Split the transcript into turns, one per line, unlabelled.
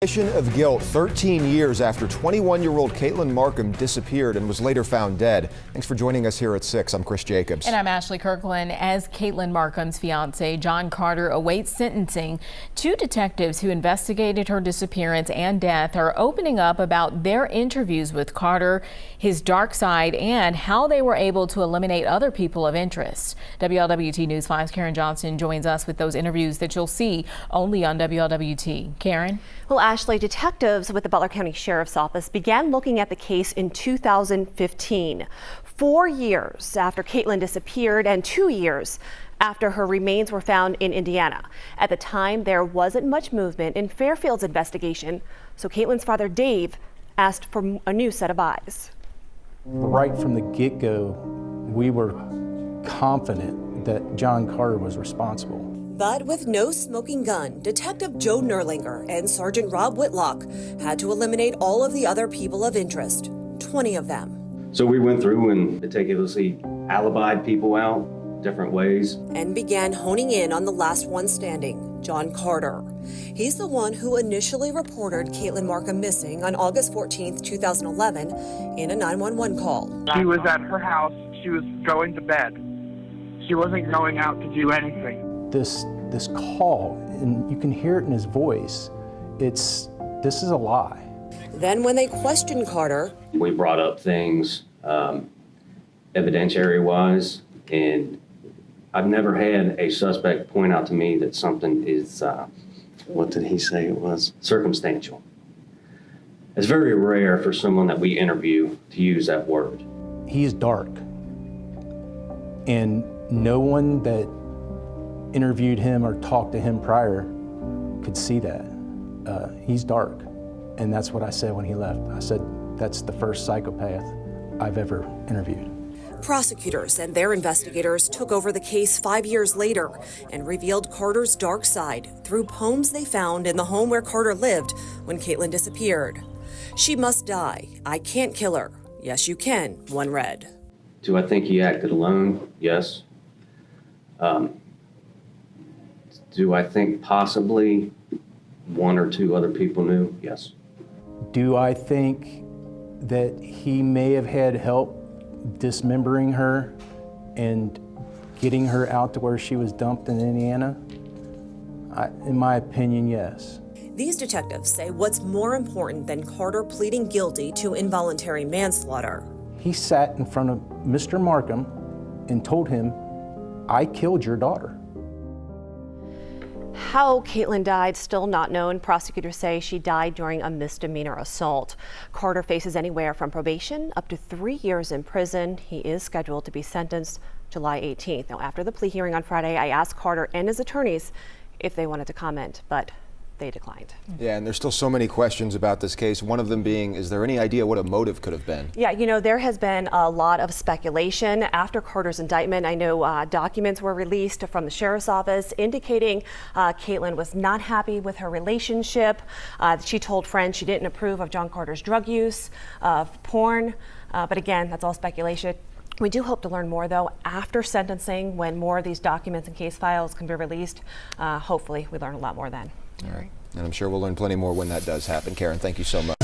Admission of guilt 13 years after 21-year-old Caitlin Markham disappeared and was later found dead. Thanks for joining us here at 6. I'm Chris Jacobs.
And I'm Ashley Kirkland. As Caitlin Markham's fiance, John Carter, awaits sentencing, two detectives who investigated her disappearance and death are opening up about their interviews with Carter, his dark side, and how they were able to eliminate other people of interest. WLWT News 5's Karen Johnson joins us with those interviews that you'll see only on WLWT. Karen?
Well, Ashley, detectives with the Butler County Sheriff's Office began looking at the case in 2015, 4 years after Caitlin disappeared and 2 years after her remains were found in Indiana. At the time, there wasn't much movement in Fairfield's investigation, so Caitlin's father, Dave, asked for a new set of eyes.
Right from the get-go, we were confident that John Carter was responsible.
But with no smoking gun, Detective Joe Nerlinger and Sergeant Rob Whitlock had to eliminate all of the other people of interest, 20 of them.
So we went through and meticulously alibied people out different ways.
And began honing in on the last one standing, John Carter. He's the one who initially reported Caitlin Markham missing on August 14th, 2011 in a 911 call.
She was at her house. She was going to bed. She wasn't going out to do anything.
This call, and you can hear it in his voice, this is a lie.
Then when they questioned Carter,
We brought up things evidentiary-wise, and I've never had a suspect point out to me that something is, what did he say it was? Circumstantial. It's very rare for someone that we interview to use that word.
He's dark, and no one that interviewed him or talked to him prior could see that. He's dark, and that's what I said when he left. I said, that's the first psychopath I've ever interviewed.
prosecutors and their investigators took over the case 5 years later and revealed Carter's dark side through poems they found in the home where Carter lived when Caitlin disappeared. She must die. I can't kill her. Yes, you can, one read.
Do I think he acted alone? Yes. Do I think possibly one or two other people knew? Yes.
Do I think that he may have had help dismembering her and getting her out to where she was dumped in Indiana? In my opinion, yes.
These detectives say what's more important than Carter pleading guilty to involuntary manslaughter.
He sat in front of Mr. Markham and told him, I killed your daughter.
How Caitlin died, still not known. Prosecutors say she died during a misdemeanor assault. Carter faces anywhere from probation up to 3 years in prison. He is scheduled to be sentenced July 18th. Now, after the plea hearing on Friday, I asked Carter and his attorneys if they wanted to comment, but they declined.
Yeah, and there's still so many questions about this case. One of them being, is there any idea what a motive could have been?
Yeah, you know, there has been a lot of speculation after Carter's indictment. I know documents were released from the sheriff's office indicating Caitlin was not happy with her relationship. She told friends she didn't approve of John Carter's drug use, of porn. But again, that's all speculation. We do hope to learn more, though, after sentencing, when more of these documents and case files can be released. Hopefully, we learn a lot more then.
All right. And I'm sure we'll learn plenty more when that does happen. Karen, thank you so much.